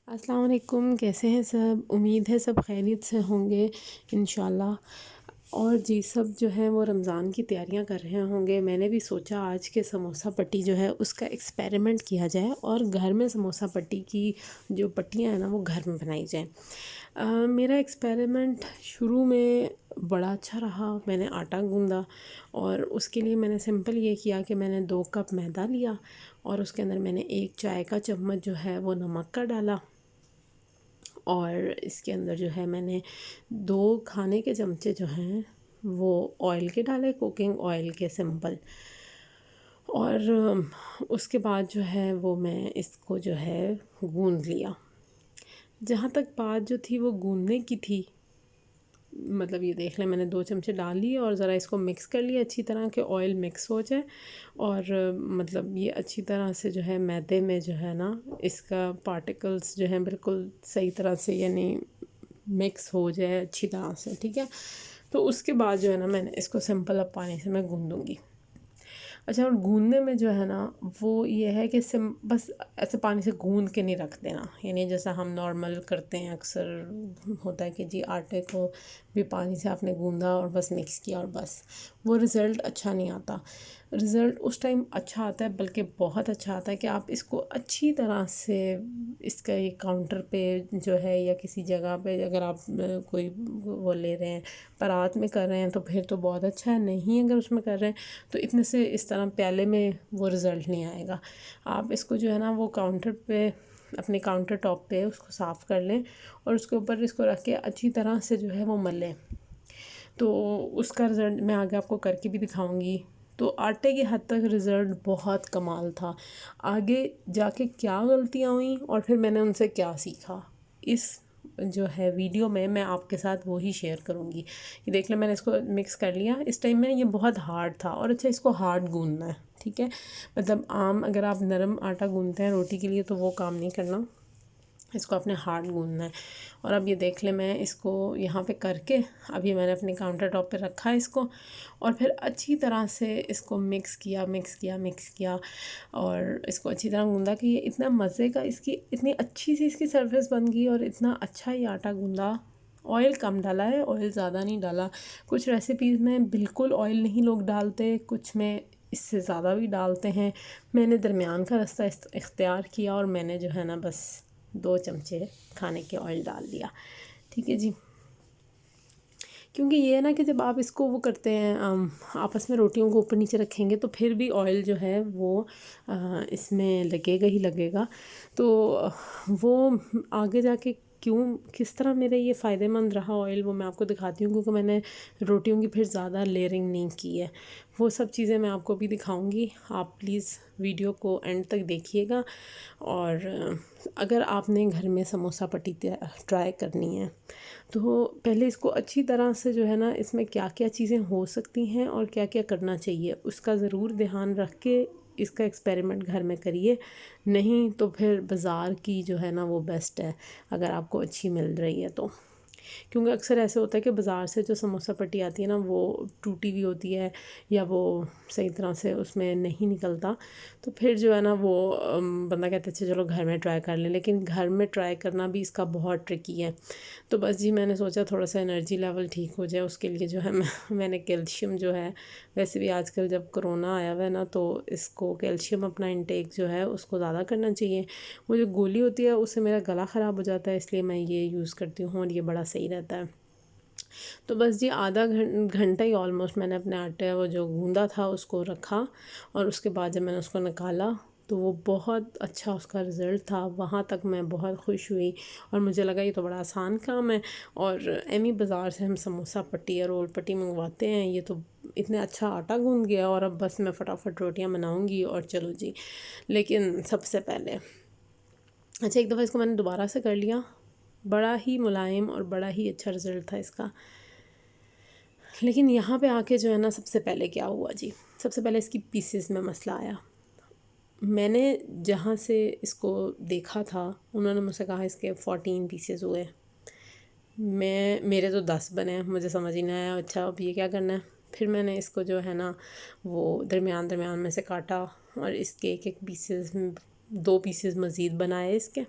अस्सलाम वालेकुम, कैसे हैं सब। उम्मीद है सब खैरियत से होंगे इंशाल्लाह। और जी सब जो है वो रमज़ान की तैयारियां कर रहे होंगे। मैंने भी सोचा आज के समोसा पट्टी जो है उसका एक्सपेरिमेंट किया जाए और घर में समोसा पट्टी की जो पट्टियां हैं ना वो घर में बनाई जाए। मेरा एक्सपेरिमेंट शुरू में बड़ा अच्छा रहा। मैंने आटा गूंदा और उसके लिए मैंने सिंपल ये किया कि मैंने 2 कप मैदा लिया और उसके अंदर मैंने 1 चाय का चम्मच जो है वो नमक का डाला और इसके अंदर जो है मैंने 2 खाने के चमचे जो हैं वो ऑयल के डाले, कुकिंग ऑयल के सिंपल। और उसके बाद जो है वो मैं इसको जो है गूंद लिया। जहाँ तक बात जो थी वो गूंदने की थी, मतलब ये देख लें मैंने 2 चमचे डाल लिए और ज़रा इसको मिक्स कर लिया अच्छी तरह के ऑयल मिक्स हो जाए। और मतलब ये अच्छी तरह से जो है मैदे में जो है ना इसका पार्टिकल्स जो हैं बिल्कुल सही तरह से यानी मिक्स हो जाए अच्छी तरह से, ठीक है। तो उसके बाद जो है ना मैंने इसको सिंपल अब पानी से मैं गूंदूँगी। अच्छा, और गूँदने में जो है ना वो ये है कि सिम बस ऐसे पानी से गूँद के नहीं रख देना, यानी जैसा हम नॉर्मल करते हैं अक्सर होता है कि जी आटे को भी पानी से आपने गूँधा और बस मिक्स किया और बस वो रिज़ल्ट अच्छा नहीं आता। रिज़ल्ट उस टाइम अच्छा आता है, बल्कि बहुत अच्छा आता है कि आप इसको अच्छी तरह से इसका ये काउंटर पे जो है या किसी जगह पे अगर आप कोई वो ले रहे हैं परात में कर रहे हैं तो फिर तो बहुत अच्छा है। नहीं अगर उसमें कर रहे हैं तो इतने से इस तरह प्याले में वो रिज़ल्ट नहीं आएगा। आप इसको जो है ना वो काउंटर पे अपने काउंटर टॉप पे उसको साफ़ कर लें और उसके ऊपर इसको रख के अच्छी तरह से जो है वो मलें। तो उसका रिज़ल्ट मैं आगे आपको करके भी दिखाऊंगी। तो आटे की हद तक रिज़ल्ट बहुत कमाल था। आगे जाके क्या गलतियाँ हुई और फिर मैंने उनसे क्या सीखा, इस जो है वीडियो में मैं आपके साथ वो ही शेयर करूँगी। ये देख लें मैंने इसको मिक्स कर लिया। इस टाइम में ये बहुत हार्ड था और अच्छा इसको हार्ड गूंदना है, ठीक है। मतलब आम अगर आप नरम आटा गूंदते हैं रोटी के लिए तो वो काम नहीं करना, इसको अपने हार्ड गूंदना है। और अब ये देख लें मैं इसको यहाँ पे करके अभी मैंने अपने काउंटर टॉप पे रखा है इसको और फिर अच्छी तरह से इसको मिक्स किया और इसको अच्छी तरह गूंदा कि ये इतना मज़े का इसकी इतनी अच्छी सी इसकी सरफेस बन गई और इतना अच्छा ये आटा गूंदा। ऑयल कम डाला है, ऑयल ज़्यादा नहीं डाला। कुछ रेसिपीज़ में बिल्कुल ऑयल नहीं लोग डालते, कुछ में इससे ज़्यादा भी डालते हैं। मैंने दरमियान का रास्ता इख्तियार किया और मैंने जो है ना बस 2 चमचे खाने के ऑयल डाल दिया, ठीक है जी। क्योंकि ये है ना कि जब आप इसको वो करते हैं आपस में रोटियों को ऊपर नीचे रखेंगे तो फिर भी ऑयल जो है वो इसमें लगेगा ही लगेगा। तो वो आगे जाके क्यों किस तरह मेरे ये फ़ायदेमंद रहा ऑयल वो मैं आपको दिखाती हूँ, क्योंकि मैंने रोटियों की फिर ज़्यादा लेयरिंग नहीं की है। वो सब चीज़ें मैं आपको भी दिखाऊंगी। आप प्लीज़ वीडियो को एंड तक देखिएगा। और अगर आपने घर में समोसा पट्टी ट्राई करनी है तो पहले इसको अच्छी तरह से जो है ना इसमें क्या क्या चीज़ें हो सकती हैं और क्या क्या करना चाहिए उसका ज़रूर ध्यान रख के इसका एक्सपेरिमेंट घर में करिए। नहीं तो फिर बाज़ार की जो है ना वो बेस्ट है अगर आपको अच्छी मिल रही है तो। क्योंकि अक्सर ऐसे होता है कि बाज़ार से जो समोसा पट्टी आती है ना वो टूटी हुई होती है या वो सही तरह से उसमें नहीं निकलता। तो फिर जो है ना वो बंदा कहता है अच्छा चलो घर में ट्राई कर लें, लेकिन घर में ट्राई करना भी इसका बहुत ट्रिकी है। तो बस जी मैंने सोचा थोड़ा सा एनर्जी लेवल ठीक हो जाए उसके लिए जो है मैंने कैल्शियम जो है, वैसे भी आजकल जब कोरोना आया हुआ है ना तो इसको कैल्शियम अपना इंटेक जो है उसको ज़्यादा करना चाहिए। वो जो गोली होती है उससे मेरा गला ख़राब हो जाता है, इसलिए मैं ये यूज़ करती हूँ और ये बड़ा सही रहता है। तो बस जी आधा घंटा ही ऑलमोस्ट मैंने अपने आटे वो जो गूंदा था उसको रखा और उसके बाद जब मैंने उसको निकाला तो वो बहुत अच्छा उसका रिज़ल्ट था। वहाँ तक मैं बहुत खुश हुई और मुझे लगा ये तो बड़ा आसान काम है। और एमी बाज़ार से हम समोसा पट्टी या रोल पट्टी मंगवाते हैं, ये तो इतने अच्छा आटा गूंद गया और अब बस मैं फटाफट रोटियां बनाऊंगी और चलो जी। लेकिन सबसे पहले अच्छा एक दफ़ा इसको मैंने दोबारा से कर लिया, बड़ा ही मुलायम और बड़ा ही अच्छा रिज़ल्ट था इसका। लेकिन यहाँ पे आके जो है ना सबसे पहले क्या हुआ जी, सबसे पहले इसकी पीसेस में मसला आया। मैंने जहाँ से इसको देखा था उन्होंने मुझसे कहा इसके 14 पीसेस हुए। मेरे तो 10 बने, मुझे समझ ही नहीं आया अच्छा अब ये क्या करना है। फिर मैंने इसको जो है ना वो दरमियान दरमियान में से काटा और इसके एक एक पीसेस 2 पीसेस मज़ीद बनाए इसके।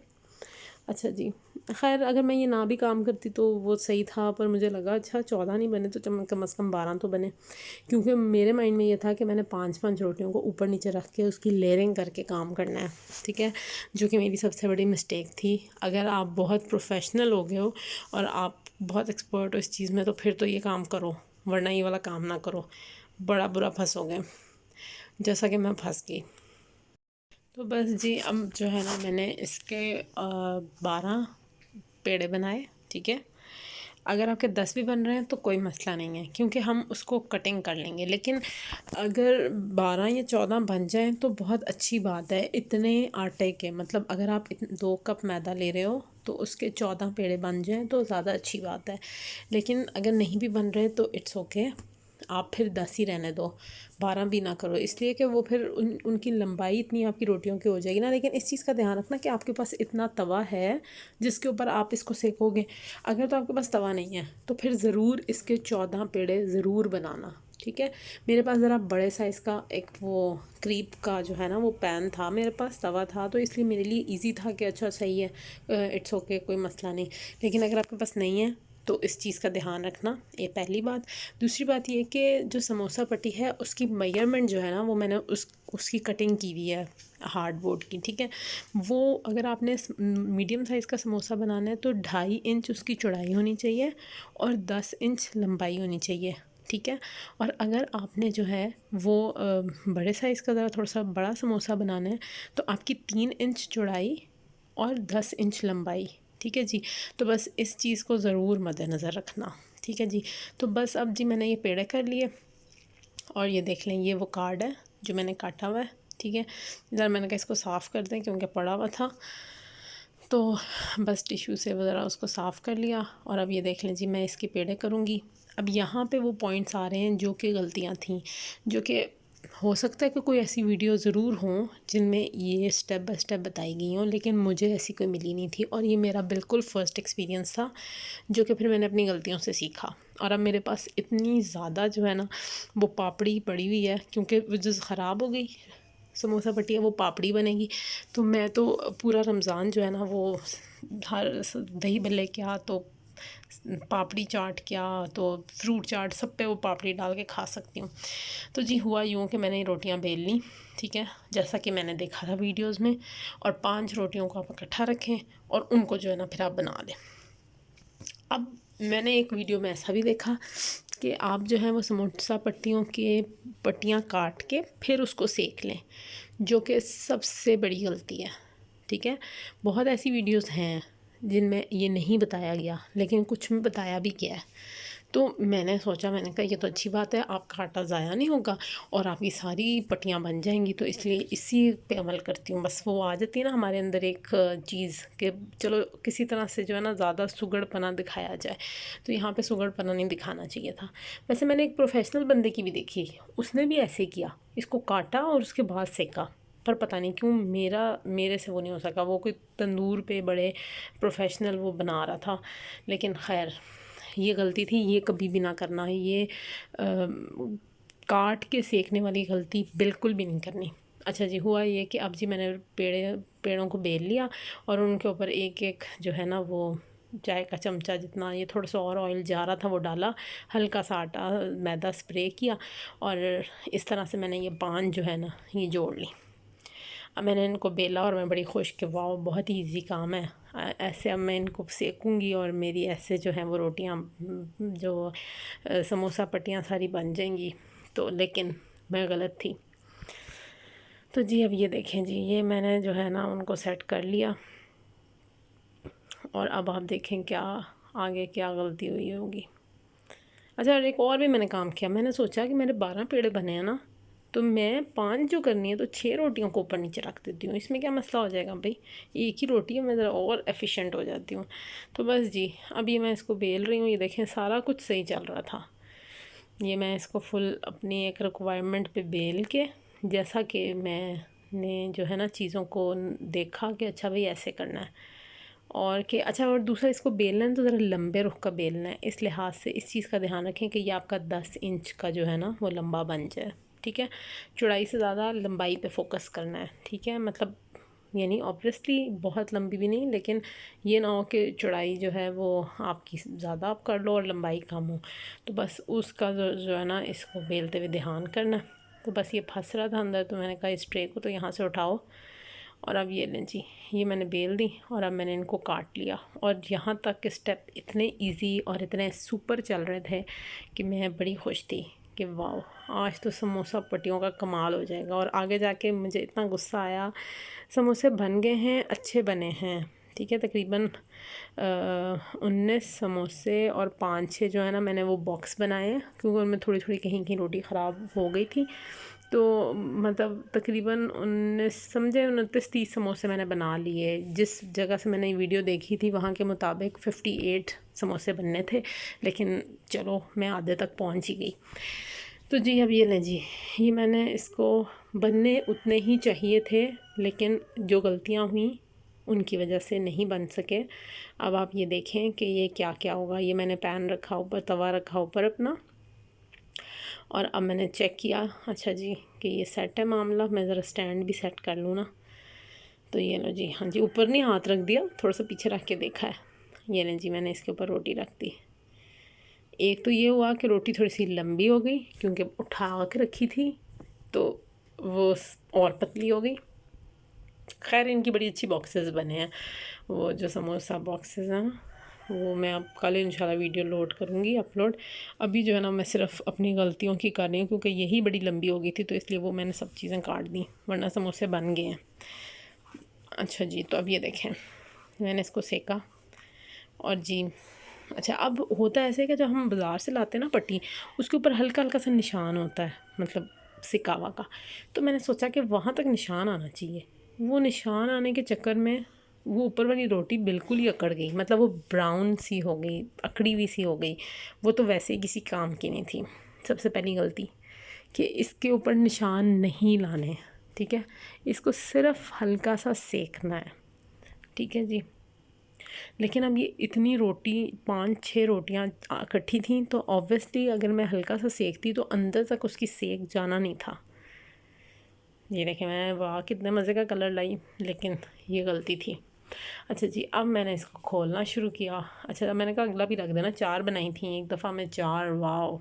अच्छा जी, ख़ैर अगर मैं ये ना भी काम करती तो वो सही था, पर मुझे लगा अच्छा 14 नहीं बने तो कम से कम 12 तो बने, क्योंकि मेरे माइंड में ये था कि मैंने 5-5 रोटियों को ऊपर नीचे रख के उसकी लेयरिंग करके काम करना है, ठीक है, जो कि मेरी सबसे बड़ी मिस्टेक थी। अगर आप बहुत प्रोफेशनल हो गए हो और आप बहुत एक्सपर्ट हो इस चीज़ में तो फिर तो ये काम करो, वरना ये वाला काम ना करो, बड़ा बुरा फंसोगे, जैसा कि मैं फंस गई। तो बस जी, अब जो है ना मैंने इसके 12 पेड़े बनाए, ठीक है। अगर आपके 10 भी बन रहे हैं तो कोई मसला नहीं है, क्योंकि हम उसको कटिंग कर लेंगे। लेकिन अगर 12 या 14 बन जाएं तो बहुत अच्छी बात है। इतने आटे के मतलब अगर आप 2 कप मैदा ले रहे हो तो उसके 14 पेड़े बन जाएं तो ज़्यादा अच्छी बात है। लेकिन अगर नहीं भी बन रहे तो इट्स ओके, आप फिर 10 ही रहने दो, 12 भी ना करो, इसलिए कि वो फिर उनकी लंबाई इतनी आपकी रोटियों की हो जाएगी ना। लेकिन इस चीज़ का ध्यान रखना कि आपके पास इतना तवा है जिसके ऊपर आप इसको सेकोगे। अगर तो आपके पास तवा नहीं है तो फिर ज़रूर इसके 14 पेड़े ज़रूर बनाना, ठीक है। मेरे पास ज़रा बड़े साइज़ का एक वो क्रीप का जो है ना वो पैन था, मेरे पास तवा था, तो इसलिए मेरे लिए इजी था कि अच्छा सही है, इट्स ओके, कोई मसला नहीं। लेकिन अगर आपके पास नहीं है तो इस चीज़ का ध्यान रखना, ये पहली बात। दूसरी बात ये कि जो समोसा पट्टी है उसकी मेजरमेंट जो है ना वो मैंने उसकी कटिंग की हुई है हार्ड बोर्ड की, ठीक है। वो अगर आपने मीडियम साइज़ का समोसा बनाना है तो 2.5 इंच उसकी चौड़ाई होनी चाहिए और 10 इंच लंबाई होनी चाहिए, ठीक है। और अगर आपने जो है वो बड़े साइज़ का ज़रा थोड़ा सा बड़ा समोसा बनाना है तो आपकी 3 इंच चौड़ाई और 10 इंच लंबाई, ठीक है जी। तो बस इस चीज़ को ज़रूर मद्देनज़र रखना, ठीक है जी। तो बस अब जी मैंने ये पेड़े कर लिए और ये देख लें, ये वो कार्ड है जो मैंने काटा हुआ है, ठीक है। इधर मैंने कहा इसको साफ़ कर दें क्योंकि पड़ा हुआ था, तो बस टिश्यू से ज़रा उसको साफ़ कर लिया। और अब ये देख लें जी, मैं इसके पेड़े करूँगी। अब यहाँ पे वो पॉइंट्स आ रहे हैं जो कि गलतियाँ थी, जो कि हो सकता है कि कोई ऐसी वीडियो ज़रूर हों जिनमें ये स्टेप बाय स्टेप बताई गई हों, लेकिन मुझे ऐसी कोई मिली नहीं थी और ये मेरा बिल्कुल फ़र्स्ट एक्सपीरियंस था, जो कि फिर मैंने अपनी गलतियों से सीखा। और अब मेरे पास इतनी ज़्यादा जो है ना वो पापड़ी पड़ी हुई है, क्योंकि वो जो ख़राब हो गई समोसा पट्टी है वो पापड़ी बनेगी। तो मैं तो पूरा रमज़ान जो है ना वो हर दही भल्ले क्या तो पापड़ी चाट क्या तो फ्रूट चाट सब पे वो पापड़ी डाल के खा सकती हूँ। तो जी हुआ यूँ कि मैंने रोटियाँ बेल ली, ठीक है, जैसा कि मैंने देखा था वीडियोज़ में। और 5 रोटियों को आप इकट्ठा रखें और उनको जो है ना फिर आप बना लें। अब मैंने एक वीडियो में ऐसा भी देखा कि आप जो है वो समोसा पट्टियों के पट्टियाँ काट के फिर उसको सेक लें, जो कि सबसे बड़ी गलती है, ठीक है। बहुत ऐसी वीडियोस हैं जिनमें ये नहीं बताया गया, लेकिन कुछ में बताया भी गया है। तो मैंने सोचा, मैंने कहा ये तो अच्छी बात है, आपका आटा ज़ाया नहीं होगा और आपकी सारी पट्टियाँ बन जाएंगी, तो इसलिए इसी पे अमल करती हूँ। बस वो आ जाती है ना हमारे अंदर एक चीज़ कि चलो किसी तरह से जो है ना ज़्यादा सुगड़पना दिखाया जाए, तो यहाँ पे सुगड़पना नहीं दिखाना चाहिए था। वैसे मैंने एक प्रोफेशनल बंदे की भी देखी, उसने भी ऐसे किया, इसको काटा और उसके बाद सेका, पर पता नहीं क्यों मेरे से वो नहीं हो सका। वो कोई तंदूर पे बड़े प्रोफेशनल वो बना रहा था, लेकिन खैर ये गलती थी, ये कभी भी ना करना है। ये काट के सेकने वाली गलती बिल्कुल भी नहीं करनी। अच्छा जी, हुआ ये कि अब जी मैंने पेड़ों को बेल लिया और उनके ऊपर एक एक जो है ना वो चाय का चमचा जितना, ये थोड़ा सा और ऑयल जा रहा था वो डाला, हल्का सा आटा मैदा स्प्रे किया और इस तरह से मैंने ये 5 जो है ना ये जोड़ ली। अब मैंने इनको बेला और मैं बड़ी खुश कि वाह बहुत ही ईजी काम है। ऐसे अब मैं इनको सेकूंगी और मेरी ऐसे जो हैं वो रोटियां जो समोसा पट्टियां सारी बन जाएंगी। तो लेकिन मैं गलत थी। तो जी अब ये देखें जी, ये मैंने जो है ना उनको सेट कर लिया और अब आप देखें क्या आगे क्या गलती हुई होगी। अच्छा, और एक और भी मैंने काम किया, मैंने सोचा कि मेरे 12 पेड़े बने हैं ना, तो मैं 5 जो करनी है तो 6 रोटियों को ऊपर नीचे रख देती हूँ, इसमें क्या मसला हो जाएगा भाई, एक ही रोटी है, मैं ज़रा और एफिशिएंट हो जाती हूँ। तो बस जी अब ये मैं इसको बेल रही हूँ, ये देखें सारा कुछ सही चल रहा था। ये मैं इसको फुल अपनी एक रिक्वायरमेंट पे बेल के, जैसा कि मैंने जो है ना चीज़ों को देखा कि अच्छा भाई ऐसे करना है और कि अच्छा, और दूसरा इसको बेलना है तो ज़रा लंबे रुख का बेलना है, इस लिहाज से इस चीज़ का ध्यान रखें कि ये आपका 10 इंच का जो है ना वो लंबा बन जाए, ठीक है। चौड़ाई से ज़्यादा लंबाई पे फोकस करना है, ठीक है। मतलब यानी ऑब्वियसली बहुत लंबी भी नहीं, लेकिन ये ना हो कि चौड़ाई जो है वो आपकी ज़्यादा आप कर लो और लंबाई कम हो। तो बस उसका जो है ना, इसको बेलते हुए ध्यान करना। तो बस ये फंस रहा था अंदर, तो मैंने कहा इस ट्रे को तो यहाँ से उठाओ, और अब ये लें जी, ये मैंने बेल दी और अब मैंने इनको काट लिया। और यहाँ तक के स्टेप इतने इजी और इतने सुपर चल रहे थे कि मैं बड़ी खुश थी कि वाह, आज तो समोसा पट्टियों का कमाल हो जाएगा। और आगे जाके मुझे इतना गुस्सा आया, समोसे बन गए हैं, अच्छे बने हैं, ठीक है। तकरीबन 19 समोसे और 5-6 जो है ना, मैंने वो बॉक्स बनाए हैं, क्योंकि उनमें थोड़ी थोड़ी कहीं कहीं रोटी ख़राब हो गई थी। तो मतलब तकरीबन 19 समझे 29-30 समोसे मैंने बना लिए। जिस जगह से मैंने वीडियो देखी थी वहाँ के मुताबिक 58 समोसे बनने थे, लेकिन चलो मैं आधे तक पहुँच ही गई। तो जी अब ये लें जी, ये मैंने इसको बनने उतने ही चाहिए थे, लेकिन जो गलतियाँ हुई उनकी वजह से नहीं बन सके। अब आप ये देखें कि ये क्या क्या होगा। ये मैंने पैन रखा ऊपर, तवा रखा ऊपर अपना, और अब मैंने चेक किया, अच्छा जी कि ये सेट है मामला। मैं ज़रा स्टैंड भी सेट कर लूँ ना। तो ये लो जी, हाँ जी, ऊपर नहीं हाथ रख दिया, थोड़ा सा पीछे रख के देखा है। ये लें जी, मैंने इसके ऊपर रोटी रख दी। एक तो ये हुआ कि रोटी थोड़ी सी लंबी हो गई, क्योंकि उठा के रखी थी तो वो और पतली हो गई। खैर इनकी बड़ी अच्छी बॉक्सेस बने हैं, वो जो समोसा बॉक्सेस हैं ना, वो मैं अब कल इंशाल्लाह वीडियो लोड करूँगी, अपलोड। अभी जो है ना, मैं सिर्फ अपनी गलतियों की कर रही हूँ, क्योंकि यही बड़ी लंबी हो गई थी, तो इसलिए वो मैंने सब चीज़ें काट दी, वरना समोसे बन गए हैं। अच्छा जी, तो अब ये देखें, मैंने इसको सेका और जी, अच्छा अब होता है ऐसे कि जब हम बाज़ार से लाते हैं ना पट्टी, उसके ऊपर हल्का हल्का सा निशान होता है, मतलब सिकावा का। तो मैंने सोचा कि वहाँ तक निशान आना चाहिए। वो निशान आने के चक्कर में वो ऊपर वाली रोटी बिल्कुल ही अकड़ गई, मतलब वो ब्राउन सी हो गई, अकड़ी हुई सी हो गई। वो तो वैसे ही किसी काम की नहीं थी। सबसे पहली गलती कि इसके ऊपर निशान नहीं लाने, ठीक है। इसको सिर्फ हल्का सा सेकना है, ठीक है जी। लेकिन अब ये इतनी रोटी, 5-6 रोटियां इकट्ठी थी, तो ऑब्वियसली अगर मैं हल्का सा सेकती तो अंदर तक उसकी सेक जाना नहीं था। ये देखें, मैं वाह कितने मज़े का कलर लाई, लेकिन ये गलती थी। अच्छा जी, अब मैंने इसको खोलना शुरू किया। अच्छा, मैंने कहा अगला भी रख देना, 4 बनाई थी एक दफ़ा में, 4, वाह।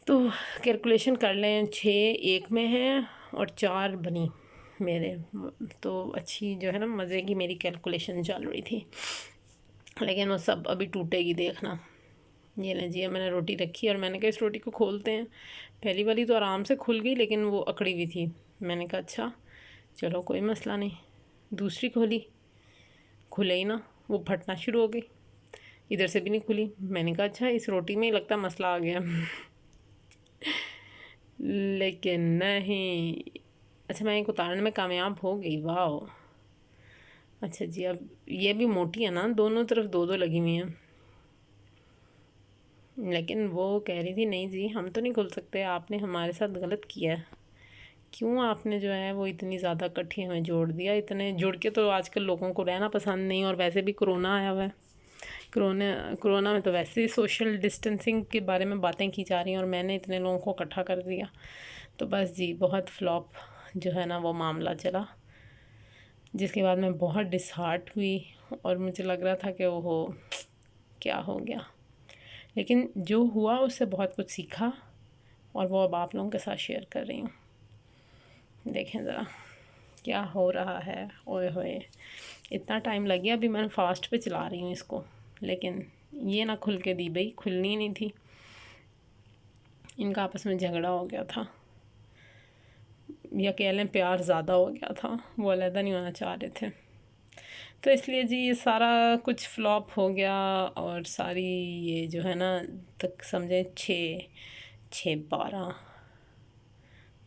तो कैलकुलेशन कर लें, 6 एक में है और 4 बनी मेरे। तो अच्छी जो है ना, मज़े की मेरी कैलकुलेशन चल रही थी, लेकिन वो सब अभी टूटेगी, देखना। ये लें जी, मैंने रोटी रखी और मैंने कहा इस रोटी को खोलते हैं। पहली वाली तो आराम से खुल गई, लेकिन वो अकड़ी हुई थी। मैंने कहा अच्छा चलो कोई मसला नहीं। दूसरी खोली, खुले ही ना, वो फटना शुरू हो गई। इधर से भी नहीं खुली। मैंने कहा अच्छा इस रोटी में ही लगता मसला आ गया। लेकिन नहीं। अच्छा, मैं एक उतारने में कामयाब हो गई, वाह। अच्छा जी, अब ये भी मोटी है ना, दोनों तरफ 2-2 लगी हुई हैं। लेकिन वो कह रही थी नहीं जी, हम तो नहीं खुल सकते, आपने हमारे साथ गलत किया है। क्यों आपने जो है वो इतनी ज़्यादा इकट्ठी हमें जोड़ दिया। इतने जुड़ के तो आजकल लोगों को रहना पसंद नहीं, और वैसे भी कोरोना आया हुआ है। कोरोना में तो वैसे ही सोशल डिस्टेंसिंग के बारे में बातें की जा रही हैं, और मैंने इतने लोगों को इकट्ठा कर दिया। तो बस जी, बहुत फ्लॉप जो है ना वो मामला चला, जिसके बाद मैं बहुत डिसहार्ट हुई और मुझे लग रहा था कि ओहो क्या हो गया। लेकिन जो हुआ उससे बहुत कुछ सीखा, और वो अब आप लोगों के साथ शेयर कर रही हूँ। देखें ज़रा क्या हो रहा है। ओए होए, इतना टाइम लग गया। अभी मैं फास्ट पे चला रही हूँ इसको, लेकिन ये ना खुल के दी भाई, खुलनी नहीं थी। इनका आपस में झगड़ा हो गया था, या कह लें प्यार ज़्यादा हो गया था, वो अलहदा नहीं होना चाह रहे थे। तो इसलिए जी ये सारा कुछ फ्लॉप हो गया। और सारी ये जो है ना, तक समझे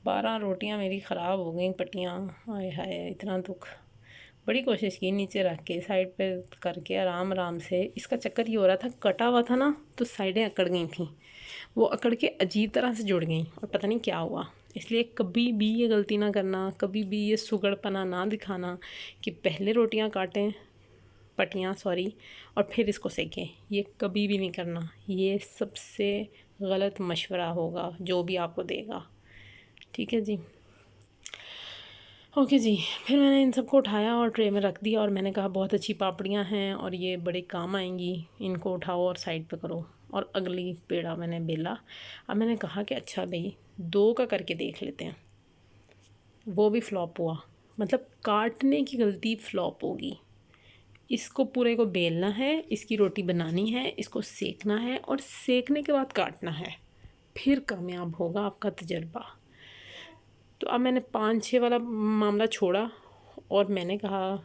12 रोटियां मेरी ख़राब हो गई, पट्टियाँ। हाय हाय, इतना दुख। बड़ी कोशिश की नीचे रख के, साइड पे करके आराम आराम से। इसका चक्कर ये हो रहा था, कटा हुआ था ना, तो साइडें अकड़ गई थी, वो अकड़ के अजीब तरह से जुड़ गई, और पता नहीं क्या हुआ। इसलिए कभी भी ये गलती ना करना, कभी भी ये सुगड़पना ना दिखाना कि पहले रोटियां काटें, पट्टियाँ सॉरी, और फिर इसको सेकें। ये कभी भी नहीं करना, ये सबसे गलत मशवरा होगा जो भी आपको देगा, ठीक है जी। ओके जी, फिर मैंने इन सबको उठाया और ट्रे में रख दिया और मैंने कहा बहुत अच्छी पापड़ियाँ हैं और ये बड़े काम आएंगी, इनको उठाओ और साइड पे करो। और अगली पेड़ा मैंने बेला। अब मैंने कहा कि अच्छा भाई 2 का करके देख लेते हैं। वो भी फ्लॉप हुआ, मतलब काटने की गलती फ्लॉप होगी। इसको पूरे को बेलना है, इसकी रोटी बनानी है, इसको सेकना है और सेकने के बाद काटना है, फिर कामयाब होगा आपका तजर्बा। तो अब मैंने 5-6 वाला मामला छोड़ा और मैंने कहा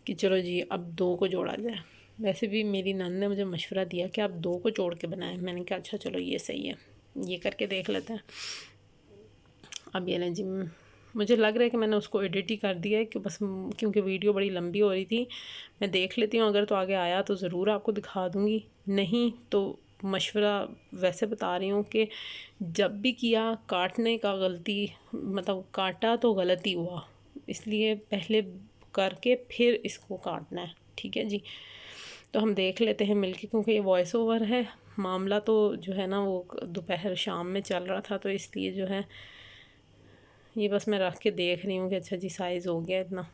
कि चलो जी अब 2 को जोड़ा जाए। वैसे भी मेरी नंद ने मुझे मशवरा दिया कि आप 2 को जोड़ के बनाएं। मैंने कहा अच्छा चलो ये सही है, ये करके देख लेते हैं। अब ये लें जी, मुझे लग रहा है कि मैंने उसको एडिट ही कर दिया है कि बस, क्योंकि वीडियो बड़ी लंबी हो रही थी। मैं देख लेती हूँ, अगर तो आगे आया तो ज़रूर आपको दिखा दूँगी, नहीं तो मशवरा वैसे बता रही हूँ कि जब भी किया काटने का गलती, मतलब काटा तो गलती हुआ, इसलिए पहले करके फिर इसको काटना है। ठीक है जी, तो हम देख लेते हैं मिलके, क्योंकि ये वॉइस ओवर है। मामला तो जो है ना वो दोपहर शाम में चल रहा था, तो इसलिए जो है ये बस मैं रख के देख रही हूँ कि अच्छा जी साइज़ हो गया इतना।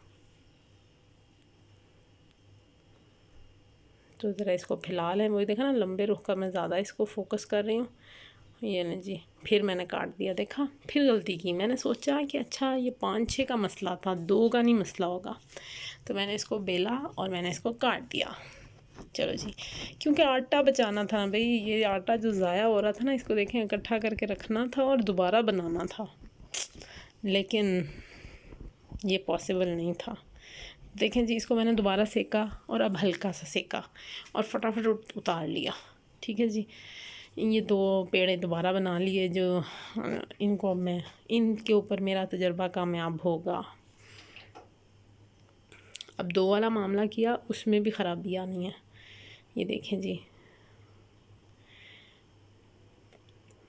तो ज़रा इसको फ़िलहाल है, वही देखा ना लंबे रुख का मैं ज़्यादा इसको फोकस कर रही हूँ। ये नहीं जी, फिर मैंने काट दिया, देखा फिर गलती की। मैंने सोचा कि अच्छा ये 5-6 का मसला था, 2 का नहीं मसला होगा। तो मैंने इसको बेला और मैंने इसको काट दिया। चलो जी, क्योंकि आटा बचाना था भाई, ये आटा जो ज़ाया हो रहा था ना, इसको देखें इकट्ठा करके रखना था और दोबारा बनाना था, लेकिन ये पॉसिबल नहीं था। देखें जी, इसको मैंने दोबारा सेका और अब हल्का सा सेका और फटाफट उतार लिया। ठीक है जी, ये 2 पेड़े दोबारा बना लिए, जो इनको मैं, इनके ऊपर मेरा तजर्बा कामयाब होगा। अब 2 वाला मामला किया, उसमें भी ख़राबी आनी है। ये देखें जी,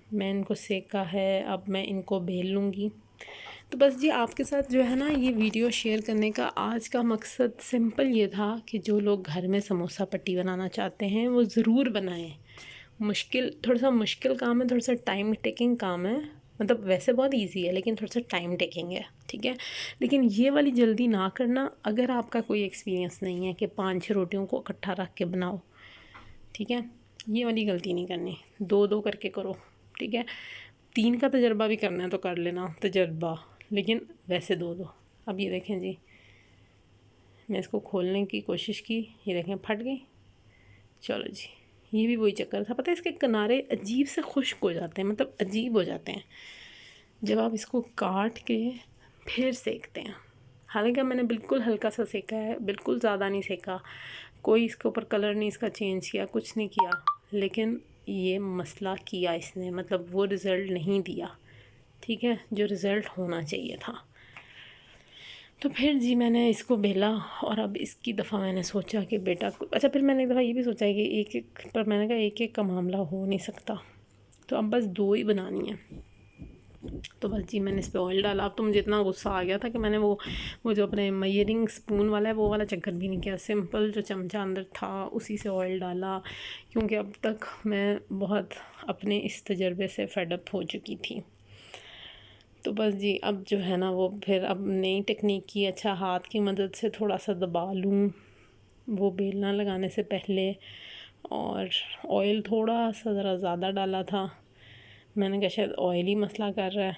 मैं इनको सेका है, अब मैं इनको बेल लूँगी। तो बस जी आपके साथ जो है ना ये वीडियो शेयर करने का आज का मकसद सिंपल ये था कि जो लोग घर में समोसा पट्टी बनाना चाहते हैं वो ज़रूर बनाएं। थोड़ा सा मुश्किल काम है, थोड़ा सा टाइम टेकिंग काम है, मतलब वैसे बहुत इजी है लेकिन थोड़ा सा टाइम टेकिंग है। ठीक है, लेकिन ये वाली जल्दी ना करना। अगर आपका कोई एक्सपीरियंस नहीं है कि 5-6 रोटियों को इकट्ठा रख के बनाओ, ठीक है, ये वाली गलती नहीं करनी, 2-2 करके करो। ठीक है, 3 का तजर्बा भी करना है तो कर लेना तजर्बा, लेकिन वैसे 2-2। अब ये देखें जी, मैं इसको खोलने की कोशिश की, ये देखें फट गई। चलो जी, ये भी वही चक्कर था। पता है इसके किनारे अजीब से खुश्क हो जाते हैं, मतलब अजीब हो जाते हैं जब आप इसको काट के फिर सेकते हैं। हालांकि मैंने बिल्कुल हल्का सा सेका है, बिल्कुल ज़्यादा नहीं सेका, कोई इसके ऊपर कलर नहीं इसका चेंज किया, कुछ नहीं किया, लेकिन ये मसला किया इसने, मतलब वो रिज़ल्ट नहीं दिया। ठीक है, जो रिज़ल्ट होना चाहिए था। तो फिर जी मैंने इसको बेला और अब इसकी दफ़ा मैंने सोचा कि बेटा अच्छा, फिर मैंने एक दफ़ा ये भी सोचा है कि एक पर मैंने कहा एक का मामला हो नहीं सकता, तो अब बस 2 ही बनानी है। तो बस जी मैंने इस पर ऑयल डाला। अब तो मुझे इतना गुस्सा आ गया था कि मैंने वो जो अपने मेजरिंग स्पून वाला है वो वाला चक्कर भी नहीं किया, सिंपल जो चमचा अंदर था उसी से ऑयल डाला, क्योंकि अब तक मैं बहुत अपने इस तजर्बे से फेडअप हो चुकी थी। तो बस जी अब जो है ना वो फिर अब नई टेक्निक की, अच्छा हाथ की मदद से थोड़ा सा दबा लूँ वो बेलना लगाने से पहले, और ऑयल थोड़ा सा ज़रा ज़्यादा डाला था। मैंने कहा शायद ऑयल ही मसला कर रहा है,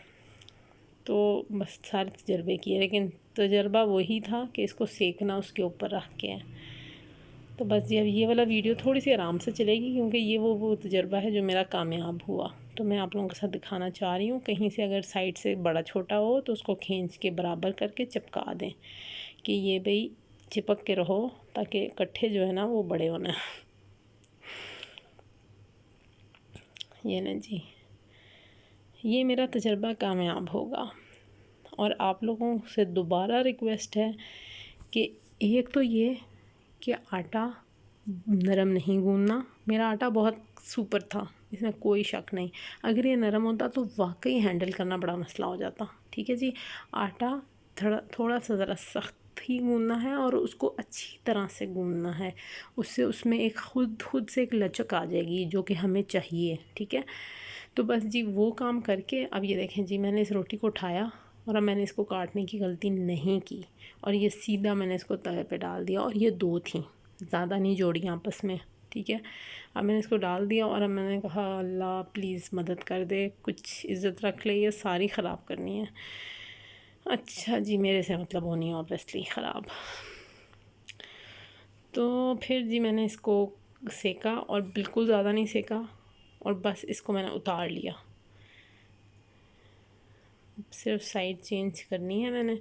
तो बस सारे तजर्बे किए, लेकिन तजर्बा वही था कि इसको सेकना उसके ऊपर रख के है। तो बस जी अब ये वाला वीडियो थोड़ी सी आराम से चलेगी, क्योंकि ये वो तजर्बा है जो मेरा कामयाब हुआ, तो मैं आप लोगों के साथ दिखाना चाह रही हूँ। कहीं से अगर साइड से बड़ा छोटा हो तो उसको खींच के बराबर करके चिपका दें कि ये भाई चिपक के रहो, ताकि इकट्ठे जो है ना वो बड़े होना। ये ना जी, ये मेरा तजर्बा कामयाब होगा। और आप लोगों से दोबारा रिक्वेस्ट है कि एक तो ये कि आटा नरम नहीं गूंदना। मेरा आटा बहुत सुपर था, इसमें कोई शक नहीं। अगर ये नरम होता तो वाकई हैंडल करना बड़ा मसला हो जाता। ठीक है जी, आटा थोड़ा सा ज़रा सख्त ही गूंदना है और उसको अच्छी तरह से गूंदना है, उससे उसमें एक खुद से एक लचक आ जाएगी जो कि हमें चाहिए। ठीक है, तो बस जी वो काम करके अब ये देखें जी मैंने इस रोटी को उठाया और अब मैंने इसको काटने की गलती नहीं की और ये सीधा मैंने इसको तवे पे डाल दिया। और ये 2 थी, ज़्यादा नहीं जोड़ी आपस में, ठीक है। अब मैंने इसको डाल दिया और अब मैंने कहा अल्लाह प्लीज़ मदद कर दे, कुछ इज़्ज़त रख ले, ये सारी ख़राब करनी है। अच्छा जी, मेरे से मतलब होनी है ऑब्वियसली ख़राब। तो फिर जी मैंने इसको सेका और बिल्कुल ज़्यादा नहीं सेका और बस इसको मैंने उतार लिया। सिर्फ साइड चेंज करनी है मैंने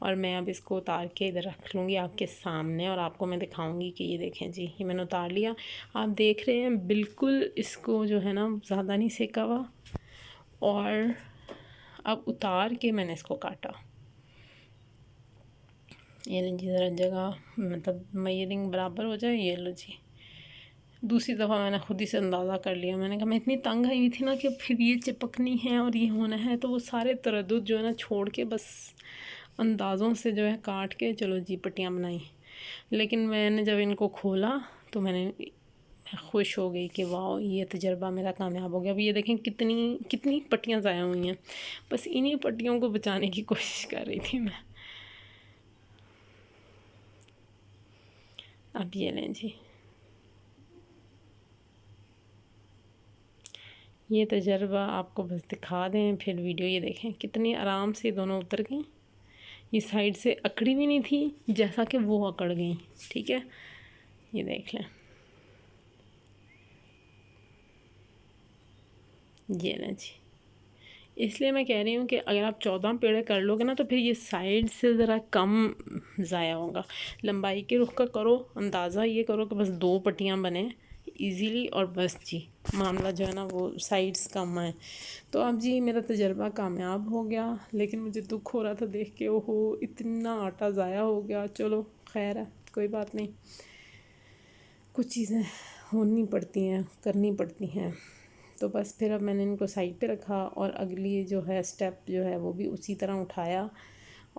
और मैं अब इसको उतार के इधर रख लूँगी आपके सामने और आपको मैं दिखाऊंगी कि ये देखें जी, ये मैंने उतार लिया। आप देख रहे हैं बिल्कुल इसको जो है ना ज़्यादा नहीं सेका हुआ। और अब उतार के मैंने इसको काटा। ये लो जी, ज़रा जगह मतलब मेजरिंग बराबर हो जाए। ये लो जी, दूसरी दफ़ा मैंने ख़ुद ही से अंदाज़ा कर लिया। मैंने कहा मैं इतनी तंग आई हुई थी ना कि फिर ये चिपकनी है और ये होना है, तो वो सारे तरद्दुद जो है ना छोड़ के बस अंदाज़ों से जो है काट के चलो जी पट्टियाँ बनाई। लेकिन मैंने जब इनको खोला तो मैं खुश हो गई कि वाह ये तजर्बा मेरा कामयाब हो गया। अब ये देखें कितनी कितनी पट्टियाँ ज़ाया हुई हैं, बस इन्हीं पट्टियों को बचाने की कोशिश कर रही थी मैं। अब ये लें जी, ये तजर्बा आपको बस दिखा दें, फिर वीडियो ये देखें कितनी आराम से दोनों उतर गई। ये साइड से अकड़ी भी नहीं थी जैसा कि वो अकड़ गई, ठीक है। ये देख लें, ये लें जी। इसलिए मैं कह रही हूँ कि अगर आप 14 पेड़े कर लोगे ना तो फिर ये साइड से ज़रा कम ज़ाया होगा। लंबाई के रुख का करो अंदाज़ा, ये करो कि बस 2 पट्टियाँ बने इजीली और बस जी मामला जो है ना वो साइड्स कम आए। तो अब जी मेरा तजर्बा कामयाब हो गया, लेकिन मुझे दुख हो रहा था देख के, ओहो इतना आटा ज़ाया हो गया। चलो खैर है, कोई बात नहीं, कुछ चीज़ें होनी पड़ती हैं, करनी पड़ती हैं। तो बस फिर अब मैंने इनको साइड पे रखा और अगली जो है स्टेप जो है वो भी उसी तरह उठाया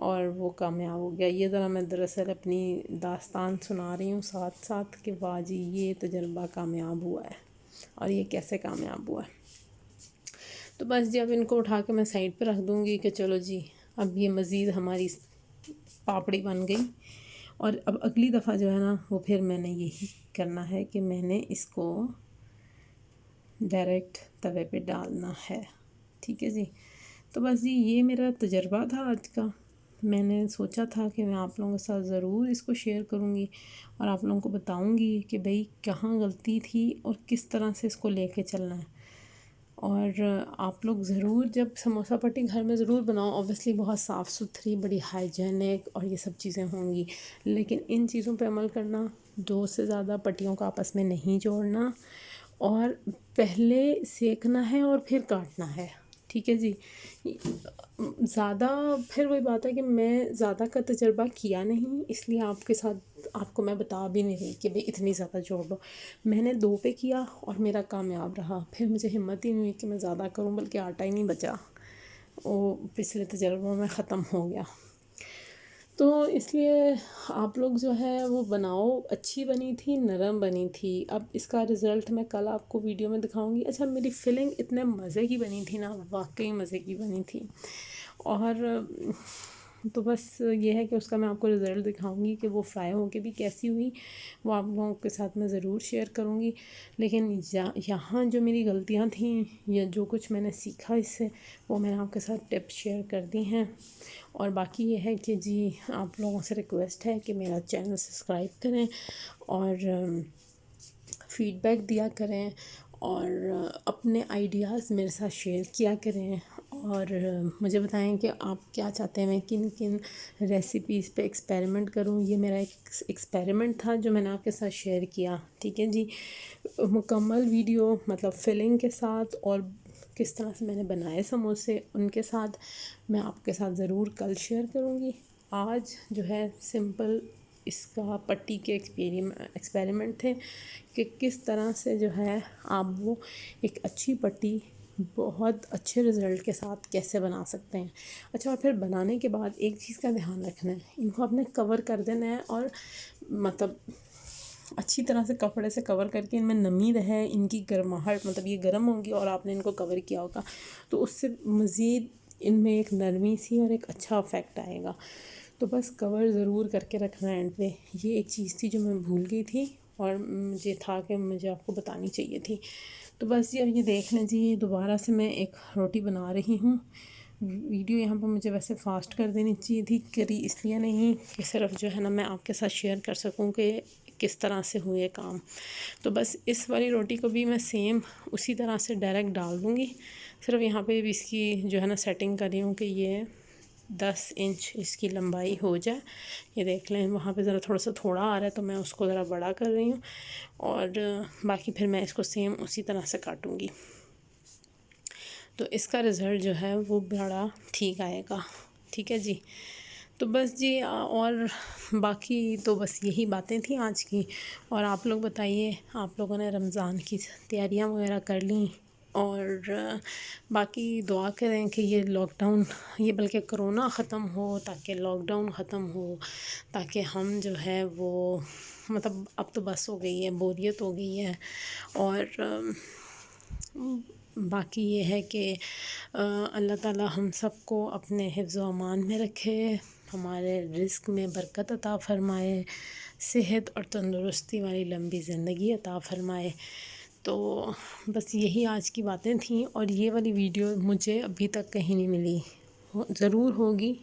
और वो कामयाब हो गया। ये ज़रा मैं दरअसल अपनी दास्तान सुना रही हूँ साथ साथ कि वाह जी ये तजर्बा कामयाब हुआ है और ये कैसे कामयाब हुआ है। तो बस जी अब इनको उठा के मैं साइड पे रख दूँगी कि चलो जी अब ये मज़ीद हमारी पापड़ी बन गई। और अब अगली दफ़ा जो है ना वो फिर मैंने यही करना है कि मैंने इसको डायरेक्ट तवे पे डालना है, ठीक है जी। तो बस जी ये मेरा तजर्बा था आज का। मैंने सोचा था कि मैं आप लोगों के साथ ज़रूर इसको शेयर करूँगी और आप लोगों को बताऊँगी कि भाई कहाँ गलती थी और किस तरह से इसको लेके चलना है। और आप लोग ज़रूर जब समोसा पट्टी घर में ज़रूर बनाओ, ऑब्वियसली बहुत साफ़ सुथरी, बड़ी हाइजेनिक और ये सब चीज़ें होंगी, लेकिन इन चीज़ों पे अमल करना, 2 से ज़्यादा पट्टियों को आपस में नहीं जोड़ना और पहले सेकना है और फिर काटना है, ठीक है जी। ज़्यादा फिर वही बात है कि मैं ज़्यादा का तजर्बा किया नहीं, इसलिए आपके साथ आपको मैं बता भी नहीं रही कि भाई इतनी ज़्यादा जोड़ लो। मैंने 2 पे किया और मेरा कामयाब रहा, फिर मुझे हिम्मत ही नहीं हुई कि मैं ज़्यादा करूं, बल्कि आटा ही नहीं बचा, वो पिछले तजर्बों में ख़त्म हो गया। तो इसलिए आप लोग जो है वो बनाओ, अच्छी बनी थी, नरम बनी थी। अब इसका रिज़ल्ट मैं कल आपको वीडियो में दिखाऊंगी। अच्छा मेरी फिलिंग इतने मज़े की बनी थी ना, वाकई मज़े की बनी थी। और तो बस ये है कि उसका मैं आपको रिज़ल्ट दिखाऊंगी कि वो फ्राई होके भी कैसी हुई, वो आप लोगों के साथ मैं ज़रूर शेयर करूंगी। लेकिन यहाँ जो मेरी गलतियाँ थी या जो कुछ मैंने सीखा इससे, वो मैंने आपके साथ टिप्स शेयर कर दी हैं। और बाकी ये है कि जी आप लोगों से रिक्वेस्ट है कि मेरा चैनल सब्सक्राइब करें और फ़ीडबैक दिया करें और अपने आइडियाज़ मेरे साथ शेयर किया करें और मुझे बताएं कि आप क्या चाहते हैं मैं किन किन रेसिपीज़ पे एक्सपेरिमेंट करूं। ये मेरा एक एक्सपेरिमेंट था जो मैंने आपके साथ शेयर किया, ठीक है जी। मुकम्मल वीडियो मतलब फिलिंग के साथ और किस तरह से मैंने बनाए समोसे उनके साथ मैं आपके साथ ज़रूर कल शेयर करूँगी। आज जो है सिंपल इसका पट्टी के एक्सपेरिमेंट थे कि किस तरह से जो है आप वो एक अच्छी पट्टी बहुत अच्छे रिज़ल्ट के साथ कैसे बना सकते हैं। अच्छा और फिर बनाने के बाद एक चीज़ का ध्यान रखना है, इनको आपने कवर कर देना है और मतलब अच्छी तरह से कपड़े से कवर करके इनमें नमी रहे, इनकी गर्माहट मतलब ये गर्म होंगी और आपने इनको कवर किया होगा तो उससे मज़ीद इनमें एक नरमी सी और एक अच्छा इफ़ेक्ट आएगा। तो बस कवर ज़रूर करके रखना एंड पे। ये एक चीज़ थी जो मैं भूल गई थी और मुझे था कि मुझे आपको बतानी चाहिए थी। तो बस जी अब ये देख लें जी, ये दोबारा से मैं एक रोटी बना रही हूँ। वीडियो यहाँ पर मुझे वैसे फ़ास्ट कर देनी चाहिए थी, करी इसलिए नहीं कि सिर्फ जो है ना मैं आपके साथ शेयर कर सकूँ कि किस तरह से हुए काम। तो बस इस वाली रोटी को भी मैं सेम उसी तरह से डायरेक्ट डाल दूँगी। सिर्फ यहाँ पे भी इसकी जो है ना सेटिंग कर रही हूँ कि ये 10 इंच इसकी लंबाई हो जाए। ये देख लें वहाँ पे ज़रा थोड़ा आ रहा है तो मैं उसको ज़रा बड़ा कर रही हूँ और बाकी फिर मैं इसको सेम उसी तरह से काटूँगी। तो इसका रिज़ल्ट जो है वो बड़ा ठीक आएगा। ठीक है जी। तो बस जी और बाकी तो बस यही बातें थी आज की। और आप लोग बताइए, आप लोगों ने रमज़ान की तैयारियां वगैरह कर ली? और बाकी दुआ करें कि ये लॉकडाउन, ये बल्कि कोरोना ख़त्म हो ताकि लॉकडाउन ख़त्म हो, ताकि हम जो है वो मतलब अब तो बस हो गई है, बोरियत हो गई है। और बाकी ये है कि अल्लाह ताला हम सबको अपने हिफ्ज़ व अमान में रखे, हमारे रिज़्क़ में बरकत अता फ़रमाए, सेहत और तंदुरुस्ती वाली लंबी ज़िंदगी अता फ़रमाए। तो बस यही आज की बातें थीं। और ये वाली वीडियो मुझे अभी तक कहीं नहीं मिली, ज़रूर होगी,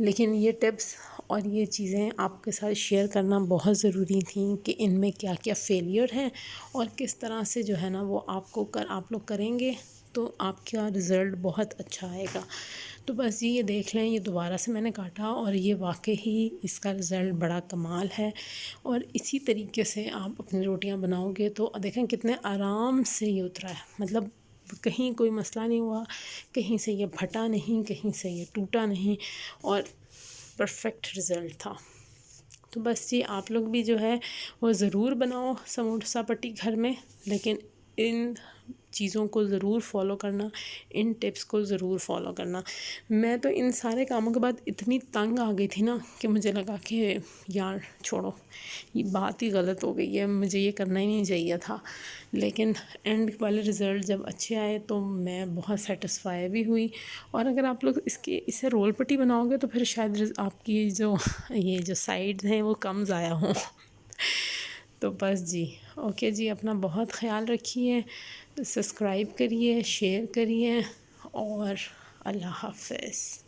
लेकिन ये टिप्स और ये चीज़ें आपके साथ शेयर करना बहुत ज़रूरी थी कि इनमें क्या क्या फेलियर है और किस तरह से जो है ना वो आप लोग करेंगे तो आपका रिज़ल्ट बहुत अच्छा आएगा। तो बस ये देख लें, ये दोबारा से मैंने काटा और ये वाकई ही इसका रिज़ल्ट बड़ा कमाल है। और इसी तरीके से आप अपनी रोटियां बनाओगे तो देखें कितने आराम से ये उतरा है, मतलब कहीं कोई मसला नहीं हुआ, कहीं से ये फटा नहीं, कहीं से ये टूटा नहीं और परफेक्ट रिज़ल्ट था। तो बस जी आप लोग भी जो है वो ज़रूर बनाओ समोसा पट्टी घर में, लेकिन इन चीज़ों को ज़रूर फॉलो करना, इन टिप्स को ज़रूर फॉलो करना। मैं तो इन सारे कामों के बाद इतनी तंग आ गई थी ना कि मुझे लगा कि यार छोड़ो, ये बात ही गलत हो गई है, मुझे ये करना ही नहीं चाहिए था। लेकिन एंड वाले रिज़ल्ट जब अच्छे आए तो मैं बहुत सेटिस्फाई भी हुई। और अगर आप लोग इसे रोल पट्टी बनाओगे तो फिर शायद आपकी जो ये जो साइड्स हैं वो कम ज़ाया हों। तो बस जी, ओके जी, अपना बहुत ख़याल रखिए, सब्सक्राइब करिए, शेयर करिए और अल्लाह हाफ़िज़।